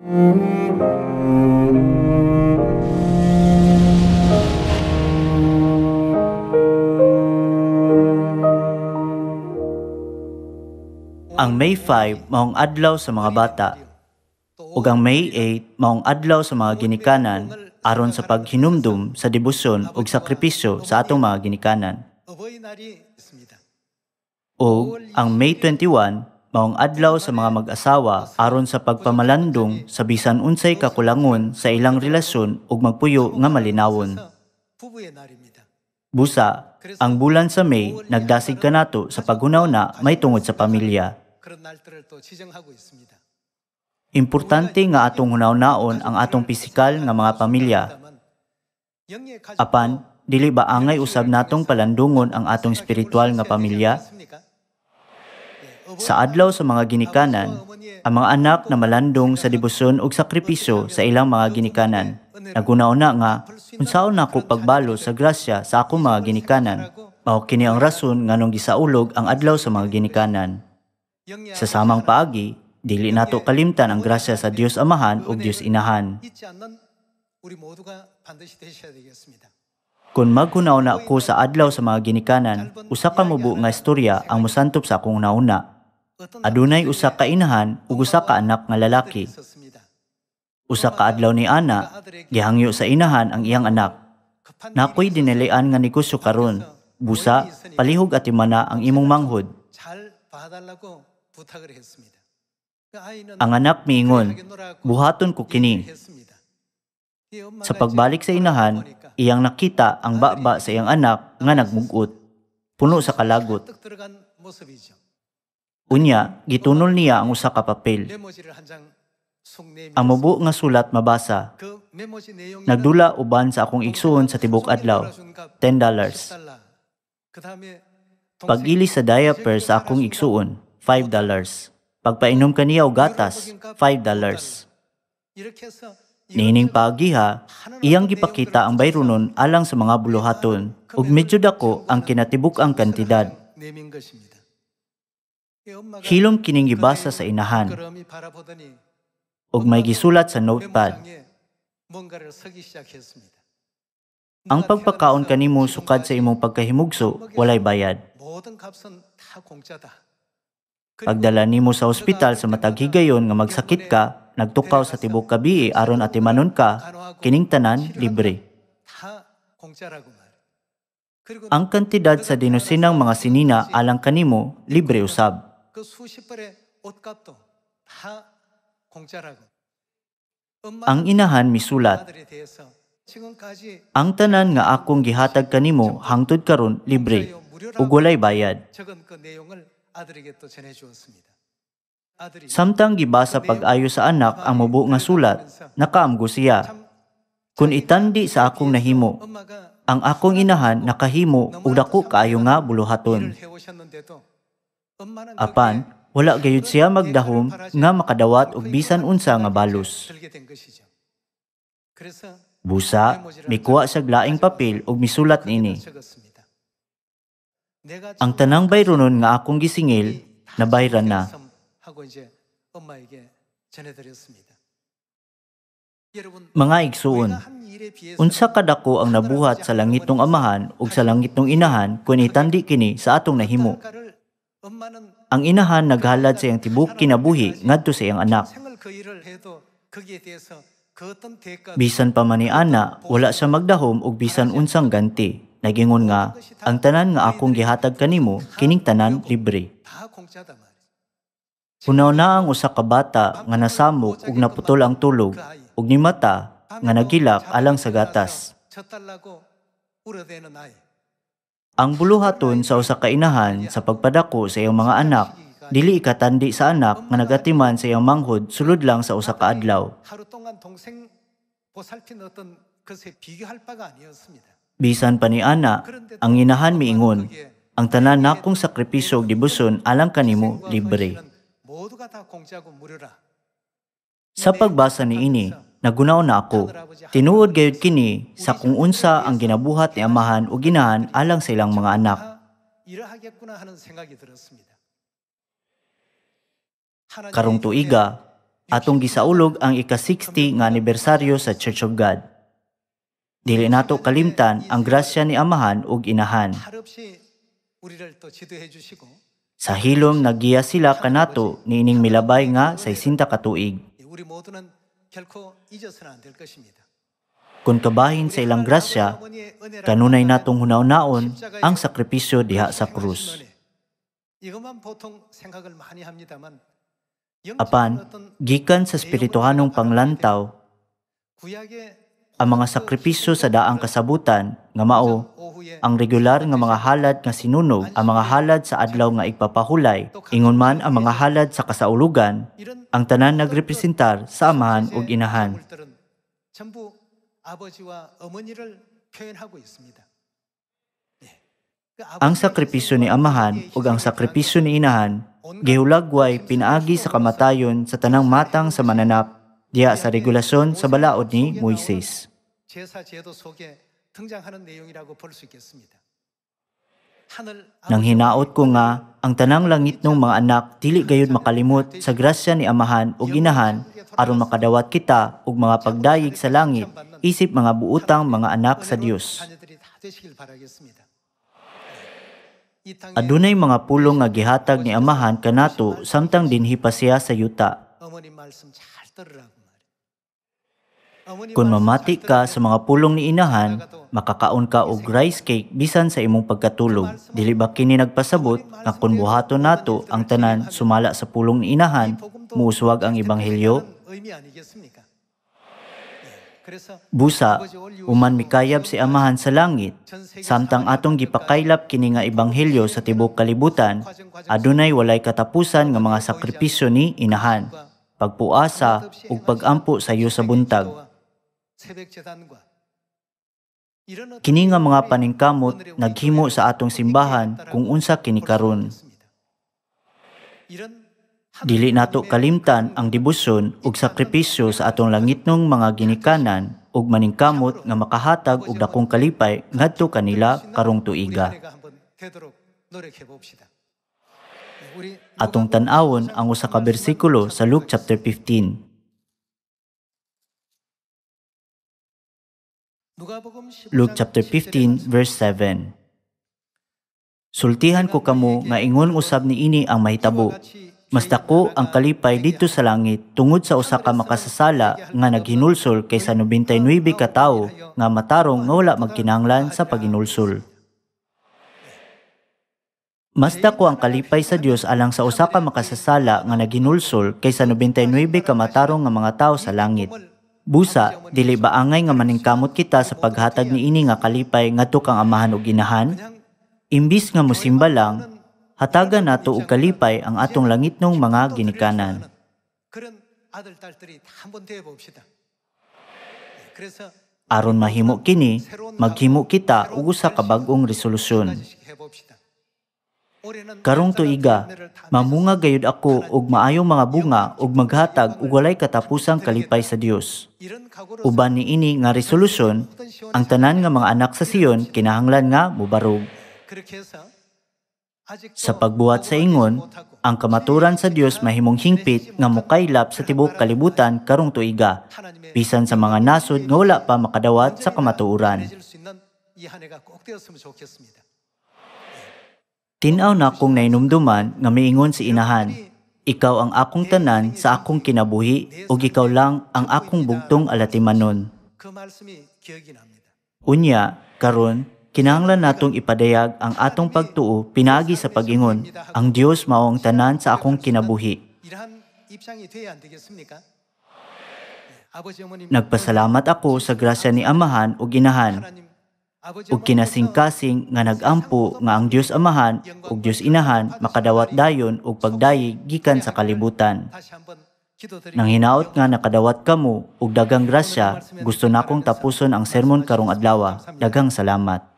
Ang May 5 maong adlaw sa mga bata, ug ang May 8 maong adlaw sa mga ginikanan aron sa paghinumdum sa debosyon ug sakripisyo sa atong mga ginikanan. Ug ang May 21 maong adlaw sa mga mag-asawa aron sa pagpamalandong sa bisan unsay kakulangon sa ilang relasyon ug magpuyo nga malinawon. Busa, ang bulan sa May nagdasig kanato sa paghunaw-na may tungod sa pamilya. Importante nga atong hunaw-naon ang atong pisikal nga mga pamilya. Apan, dili ba angay usab natong palandungon ang atong espiritual nga pamilya? Sa adlaw sa mga ginikanan, ang mga anak na malandong sa debosyon ug sakripisyo sa ilang mga ginikanan, nagunauna nga, unsaon nako pagbalo sa grasya sa akong mga ginikanan, mao kini ang rason nganong gisaulog ang adlaw sa mga ginikanan. Sa samang paagi, dili nato kalimtan ang grasya sa Dios Amahan ug Dios Inahan. Kung maghunaw na ko sa adlaw sa mga ginikanan, usa ka mubo nga istorya ang musantop sa akong nauna. Adunay usa ka inahan ug usa ka anak nga lalaki. Usa ka adlaw ni ana, gihangyo sa inahan ang iyang anak. Nakoy dinalian nga negosyo karon. Busa, palihog at imana ang imong manghod. Ang anak miingon, buhaton ko kini. Sa pagbalik sa inahan, iyang nakita ang baba sa iyang anak nga nagmugot, puno sa kalagot. Unya, gitunol niya ang usa ka papel. Ang mubo nga sulat mabasa. Nagdula uban sa akong igsuon sa tibok adlaw, $10. Pag-ilis sa diaper sa akong igsuon, $5. Pagpainom kaniya og gatas, $5. Nining paagiha, iyang gipakita ang bayronon alang sa mga buluhaton ug medyo dako ang kinatibuk-ang kantidad. Hilom kining gibasa sa inahan ug may gisulat sa notepad. Ang pagpakaon kanimo sukad sa imong pagkahimugso walay bayad. Pagdala nimo sa ospital sa matag higayon nga magsakit ka, nagtukaw sa tibok kabii aron atimanon ka, kining tanan libre. Ang kantidad sa dinusinang mga sinina alang kanimo libre usab. Ang inahan misulat, ang tanan nga akong gihatag kanimo hangtod karon libre ug walay bayad. Samtang gibasa pag-ayo sa anak ang mubo nga sulat, nakaamgo siya. Kung itandi sa akong nahimo, ang akong inahan nakahimo ug dako kaayo nga buluhaton. Apan, wala gayud siya magdahom nga makadawat og bisan unsa nga balos. Busa, mikuha siya laing papel ug misulat niini. Ang tanang bayronon nga akong gisingil, nabayran na. Mga igsuon, unsa kadako ang nabuhat sa langitong amahan ug sa langitong inahan kung itandi kini sa atong nahimo. Ang inahan naghalad sa iyang tibuk kinabuhi ngadto sa iyang anak. Bisan pa man ni ana, wala siya magdahom og bisan unsang ganti. Nagingon nga, ang tanan nga akong gihatag kanimo, kining tanan libre. Hunaw na ang usa ka bata nga nasamok ug naputol ang tulog ug ni mata nga nagilak alang sa gatas. Ang buluhaton sa usa ka inahan sa pagpadako sa iyang mga anak, dili ikatandi sa anak nga nagatiman sa iyang manghod sulod lang sa usa ka adlaw. Bisan pa ni ana, ang inahan miingon, ang tanan nakong sakripisyo ug debosyon alang kanimo libre. Sa pagbasa niini, nagunaw na ako. Tinuod gayud kini sa kung unsa ang ginabuhat ni amahan ug inahan alang sa ilang mga anak. Karong tuiga, atong gisaulog ang ika-60 nga anibersaryo sa Church of God. Dili nato kalimtan ang grasya ni Amahan ug Inahan. Sa hilom nagiya sila kanato niining milabay nga 60 ka tuig. Kung kabahin sa ilang grasya, kanunay natong hunaw-naon ang sakripisyo diha sa krus. Apan, gikan sa espirituhanong panglantaw, ang mga sakripisyo sa daang kasabutan nga mao ang regular nga mga halad nga sinunog, ang mga halad sa adlaw nga igpapahulay, ingon man ang mga halad sa kasaulugan, ang tanan nagrepresentar sa Amahan ug Inahan. Ang sakripisyo ni Amahan ug ang sakripisyo ni Inahan gihulagway pinaagi sa kamatayon sa tanang matang sa mananap diha sa regulasyon sa balaod ni Moises. Nang hinaot ko nga ang tanang langitnong mga anak dili gayud makalimot sa grasya ni Amahan ug Inahan aron makadawat kita og mga pagdayig sa langit isip mga buotang mga anak sa Dios. Adunay mga pulong nga gihatag ni Amahan kanato samtang dinhi pa siya sa yuta. Kung mamati ka sa mga pulong ni Inahan, makakaon ka og rice cake bisan sa imong pagkatulog. Dili ba kini nagpasabot nga kung buhaton nato ang tanan sumala sa pulong ni Inahan, muuswag ang ebanghelyo? Busa, uman mikayab si Amahan sa langit, samtang atong gipakaylap kini nga ebanghelyo sa tibok kalibutan, adunay walay katapusan nga mga sakripisyo ni Inahan, pagpuasa ug pagampo sa iyo sa buntag. Kini nga mga paningkamot naghimo sa atong simbahan kung unsa kini karon. Dili nato kalimtan ang debosyon ug sakripisyo sa atong langitnong mga ginikanan ug maningkamot nga makahatag og dakong kalipay ngadto kanila karong tuiga. Atong tan-awon ang usa ka bersikulo sa Luke chapter 15. Luke chapter 15 verse 7. Sultihan ko kamo nga ingon usab niini ang mahitabo. Mas dako ang kalipay dito sa langit tungod sa usa ka makasasala nga naghinulsol kaysa 99 ka tawo nga matarong nga wala magkinahanglan sa paghinulsol. Mas dako ang kalipay sa Dios alang sa usa ka makasasala nga naghinulsol kaysa 99 ka matarong nga mga tawo sa langit. Busa, dili ba angay nga maningkamot kita sa paghatag niini nga kalipay ngadto kang Amahan ug Inahan? Imbis nga mosimba lang, hatagan nato og kalipay ang atong langitnong mga ginikanan. Aron mahimo kini, maghimo kita og usa ka bag-ong resolusyon. Karong tuiga, mamunga gayud ako og maayong mga bunga ug maghatag og walay katapusang kalipay sa Dios. Uban niini nga resolusyon, ang tanan nga mga anak sa Sion kinahanglan nga mobarog. Sa pagbuhat sa ingon, ang kamaturan sa Dios mahimong hingpit nga mokaylap sa tibok kalibutan karong tuiga, bisan sa mga nasod nga wala pa makadawat sa kamatuoran. Tin-aw na akong nainumduman nga miingon si Inahan, ikaw ang akong tanan sa akong kinabuhi ug ikaw lang ang akong bugtong alatimanon. Unya, karon, kinahanglan natong ipadayag ang atong pagtuo pinaagi sa pag-ingon, ang Dios mao ang tanan sa akong kinabuhi. Nagpasalamat ako sa grasya ni Amahan ug Inahan, ug kinasing-kasing nga nag-ampo nga ang Dios Amahan ug Dios Inahan makadawat dayon og pagdayeg gikan sa kalibutan. Nang hinaot nga nakadawat kamo og daghang grasya, gusto nakong tapuson ang sermon karong adlaw. Daghang salamat.